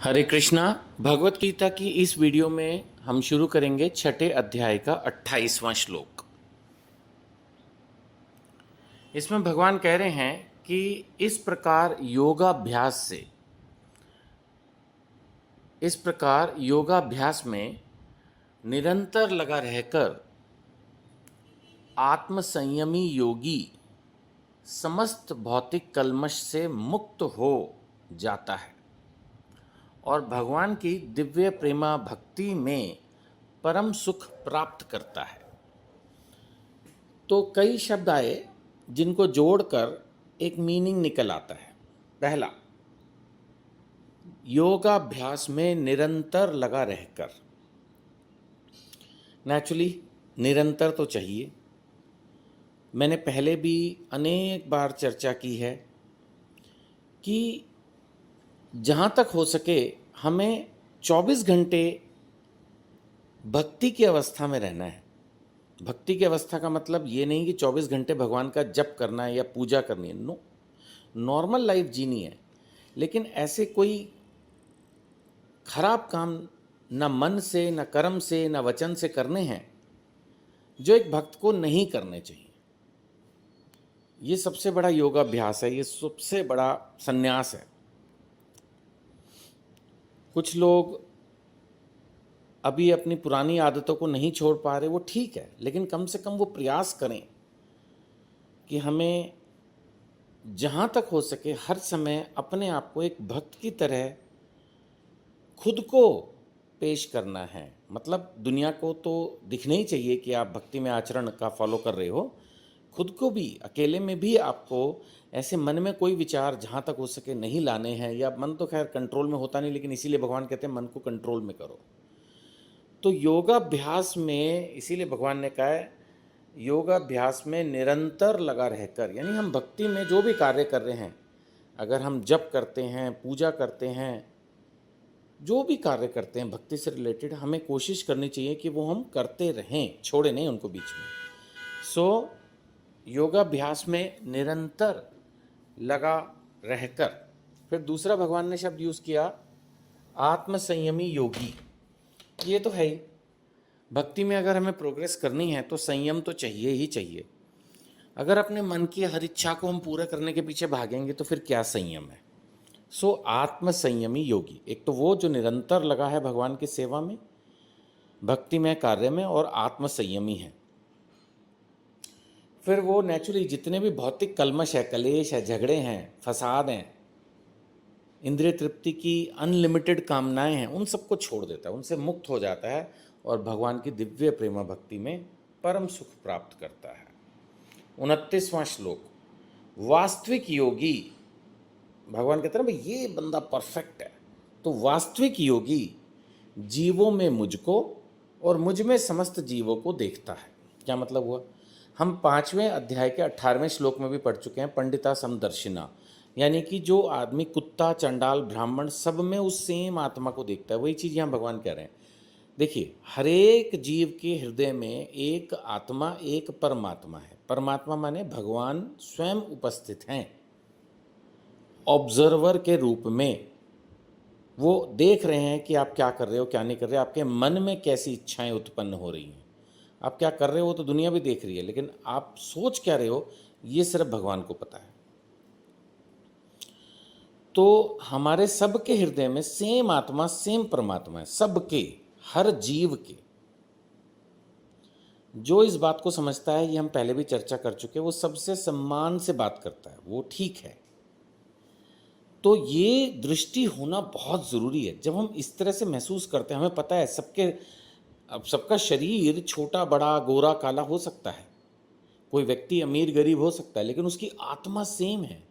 हरे कृष्णा। भगवत गीता की इस वीडियो में हम शुरू करेंगे छठे अध्याय का 28वां श्लोक। इसमें भगवान कह रहे हैं कि इस प्रकार योगाभ्यास में निरंतर लगा रहकर आत्मसंयमी योगी समस्त भौतिक कल्मश से मुक्त हो जाता है और भगवान की दिव्य प्रेमा भक्ति में परम सुख प्राप्त करता है। तो कई शब्द आए जिनको जोड़कर एक मीनिंग निकल आता है। पहला, योगाभ्यास में निरंतर लगा रहकर। नेचुरली निरंतर तो चाहिए। मैंने पहले भी अनेक बार चर्चा की है कि जहाँ तक हो सके हमें 24 घंटे भक्ति की अवस्था में रहना है। भक्ति की अवस्था का मतलब ये नहीं कि 24 घंटे भगवान का जप करना है या पूजा करनी है। नो, नॉर्मल लाइफ जीनी है, लेकिन ऐसे कोई खराब काम न मन से, न कर्म से, न वचन से करने हैं जो एक भक्त को नहीं करने चाहिए। ये सबसे बड़ा योगाभ्यास है, ये सबसे बड़ा संन्यास है। कुछ लोग अभी अपनी पुरानी आदतों को नहीं छोड़ पा रहे, वो ठीक है, लेकिन कम से कम वो प्रयास करें कि हमें जहाँ तक हो सके हर समय अपने आप को एक भक्त की तरह खुद को पेश करना है। मतलब दुनिया को तो दिखना ही चाहिए कि आप भक्ति में आचरण का फॉलो कर रहे हो। खुद को भी, अकेले में भी आपको ऐसे मन में कोई विचार जहाँ तक हो सके नहीं लाने हैं, या मन तो खैर कंट्रोल में होता नहीं, लेकिन इसीलिए भगवान कहते हैं मन को कंट्रोल में करो। तो योगाभ्यास में इसीलिए भगवान ने कहा है योगाभ्यास में निरंतर लगा रहकर, यानी हम भक्ति में जो भी कार्य कर रहे हैं, अगर हम जप करते हैं, पूजा करते हैं, जो भी कार्य करते हैं भक्ति से रिलेटेड, हमें कोशिश करनी चाहिए कि वो हम करते रहें, छोड़े नहीं उनको बीच में। सो योगाभ्यास में निरंतर लगा रहकर। फिर दूसरा भगवान ने शब्द यूज़ किया आत्मसंयमी योगी। ये तो है ही, भक्ति में अगर हमें प्रोग्रेस करनी है तो संयम तो चाहिए ही चाहिए। अगर अपने मन की हर इच्छा को हम पूरा करने के पीछे भागेंगे तो फिर क्या संयम है। सो आत्मसंयमी योगी, एक तो वो जो निरंतर लगा है भगवान की सेवा में, भक्ति में, कार्य में, और आत्मसंयमी है। फिर वो नेचुरली जितने भी भौतिक कलमश है, कलेश है, झगड़े हैं, फसाद हैं, इंद्रिय तृप्ति की अनलिमिटेड कामनाएं हैं, उन सबको छोड़ देता है, उनसे मुक्त हो जाता है और भगवान की दिव्य प्रेमा भक्ति में परम सुख प्राप्त करता है। 29वां श्लोक, वास्तविक योगी। भगवान कहते हैं ना भाई ये बंदा परफेक्ट है। तो वास्तविक योगी जीवों में मुझको और मुझ में समस्त जीवों को देखता है। क्या मतलब हुआ? हम 5वें अध्याय के 18वें श्लोक में भी पढ़ चुके हैं, पंडिता समदर्शिना, यानी कि जो आदमी कुत्ता, चंडाल, ब्राह्मण सब में उस सेम आत्मा को देखता है। वही चीज़ यहाँ भगवान कह रहे हैं। देखिए, हर एक जीव के हृदय में एक आत्मा, एक परमात्मा है। परमात्मा माने भगवान स्वयं उपस्थित हैं, ऑब्जर्वर के रूप में। वो देख रहे हैं कि आप क्या कर रहे हो, क्या नहीं कर रहे, आपके मन में कैसी इच्छाएं उत्पन्न हो रही हैं। आप क्या कर रहे हो तो दुनिया भी देख रही है, लेकिन आप सोच क्या रहे हो ये सिर्फ भगवान को पता है। तो हमारे सबके हृदय में सेम आत्मा, सेम परमात्मा है, सबके, हर जीव के। जो इस बात को समझता है, ये हम पहले भी चर्चा कर चुके हैं, वो सबसे सम्मान से बात करता है, वो ठीक है। तो ये दृष्टि होना बहुत ज़रूरी है। जब हम इस तरह से महसूस करते हैं, हमें पता है अब सबका शरीर छोटा बड़ा, गोरा काला हो सकता है, कोई व्यक्ति अमीर गरीब हो सकता है, लेकिन उसकी आत्मा सेम है,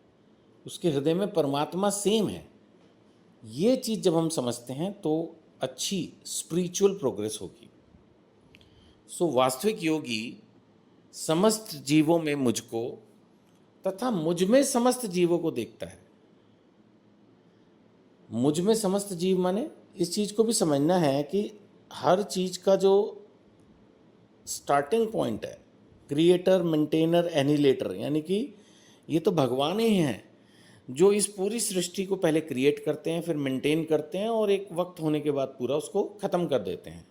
उसके हृदय में परमात्मा सेम है। ये चीज़ जब हम समझते हैं तो अच्छी स्पिरिचुअल प्रोग्रेस होगी। सो वास्तविक योगी समस्त जीवों में मुझको तथा मुझ में समस्त जीवों को देखता है। मुझ में समस्त जीव माने इस चीज़ को भी समझना है कि हर चीज़ का जो स्टार्टिंग पॉइंट है, क्रिएटर, मेंटेनर, एनिलेटर, यानी कि ये तो भगवान ही हैं जो इस पूरी सृष्टि को पहले क्रिएट करते हैं, फिर मेंटेन करते हैं और एक वक्त होने के बाद पूरा उसको ख़त्म कर देते हैं।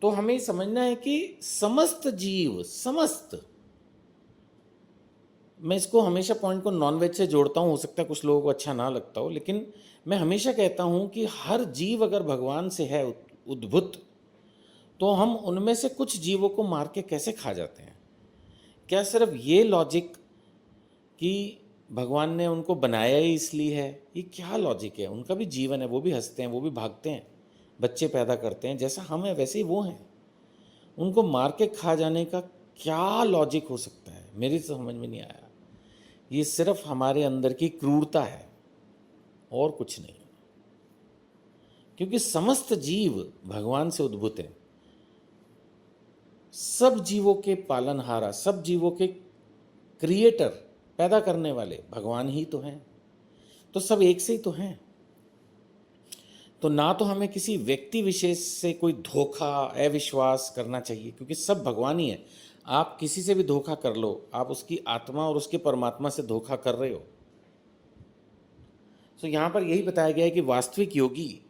तो हमें समझना है कि समस्त जीव, समस्त, मैं इसको हमेशा पॉइंट को नॉनवेज से जोड़ता हूँ, हो सकता है कुछ लोगों को अच्छा ना लगता हो, लेकिन मैं हमेशा कहता हूँ कि हर जीव अगर भगवान से है उद्भुत, तो हम उनमें से कुछ जीवों को मार के कैसे खा जाते हैं? क्या सिर्फ ये लॉजिक कि भगवान ने उनको बनाया ही इसलिए है, ये क्या लॉजिक है? उनका भी जीवन है, वो भी हंसते हैं, वो भी भागते हैं, बच्चे पैदा करते हैं, जैसा हम हैं वैसे ही वो हैं। उनको मार के खा जाने का क्या लॉजिक हो सकता है? मेरी तो समझ में नहीं आया। ये सिर्फ हमारे अंदर की क्रूरता है और कुछ नहीं, क्योंकि समस्त जीव भगवान से उद्भूत हैं। सब जीवों के पालनहारा, सब जीवों के क्रिएटर, पैदा करने वाले भगवान ही तो हैं। तो सब एक से ही तो हैं। तो ना तो हमें किसी व्यक्ति विशेष से कोई धोखा, अविश्वास करना चाहिए, क्योंकि सब भगवान ही है। आप किसी से भी धोखा कर लो, आप उसकी आत्मा और उसके परमात्मा से धोखा कर रहे हो। तो यहाँ पर यही बताया गया है कि वास्तविक योगी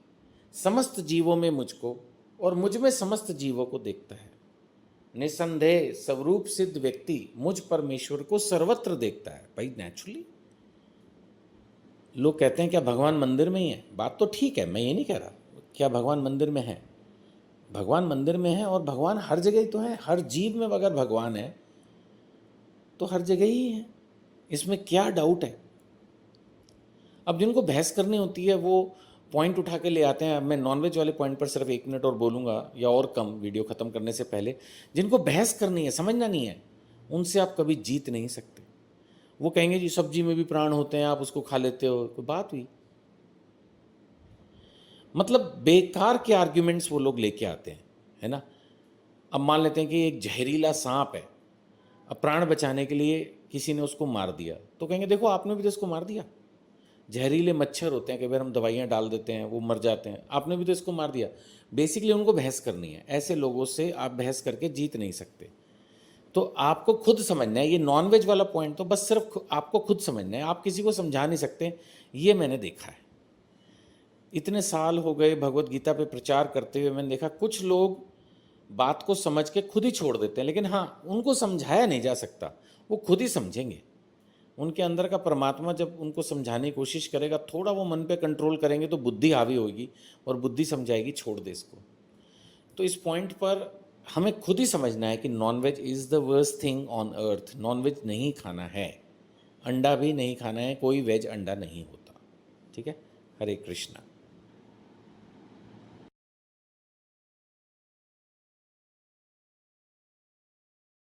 समस्त जीवों में मुझको और मुझ में समस्त जीवों को देखता है। निसंदेह स्वरूप सिद्ध व्यक्ति मुझ परमेश्वर को सर्वत्र देखता है। भाई नेचुरली लोग कहते हैं क्या भगवान मंदिर में ही है? बात तो ठीक है, मैं ये नहीं कह रहा क्या भगवान मंदिर में है। भगवान मंदिर में है और भगवान हर जगह ही तो है। हर जीव में अगर भगवान है तो हर जगह ही है, इसमें क्या डाउट है? अब जिनको बहस करनी होती है वो पॉइंट उठा के ले आते हैं। मैं नॉनवेज वाले पॉइंट पर सिर्फ 1 मिनट और बोलूँगा या और कम, वीडियो ख़त्म करने से पहले। जिनको बहस करनी है, समझना नहीं है, उनसे आप कभी जीत नहीं सकते। वो कहेंगे जी सब्जी में भी प्राण होते हैं, आप उसको खा लेते हो, कोई बात हुई? मतलब बेकार के आर्ग्यूमेंट्स वो लोग लेके आते हैं, है ना। अब मान लेते हैं कि एक जहरीला सांप है, अब प्राण बचाने के लिए किसी ने उसको मार दिया, तो कहेंगे देखो आपने भी तो इसको मार दिया। जहरीले मच्छर होते हैं, कई बार हम दवाइयाँ डाल देते हैं, वो मर जाते हैं, आपने भी तो इसको मार दिया। बेसिकली उनको बहस करनी है। ऐसे लोगों से आप बहस करके जीत नहीं सकते। तो आपको खुद समझना है, ये नॉनवेज वाला पॉइंट तो बस सिर्फ आपको खुद समझना है, आप किसी को समझा नहीं सकते। ये मैंने देखा है, इतने साल हो गए भगवत गीता पे प्रचार करते हुए, मैंने देखा कुछ लोग बात को समझ के खुद ही छोड़ देते हैं। लेकिन हाँ, उनको समझाया नहीं जा सकता, वो खुद ही समझेंगे। उनके अंदर का परमात्मा जब उनको समझाने की कोशिश करेगा, थोड़ा वो मन पे कंट्रोल करेंगे तो बुद्धि हावी होगी और बुद्धि समझाएगी छोड़ दे इसको। तो इस पॉइंट पर हमें खुद ही समझना है कि nonveg is the worst thing on earth. Nonveg नहीं खाना है, अंडा भी नहीं खाना है, कोई वेज अंडा नहीं होता। ठीक है, हरे कृष्णा।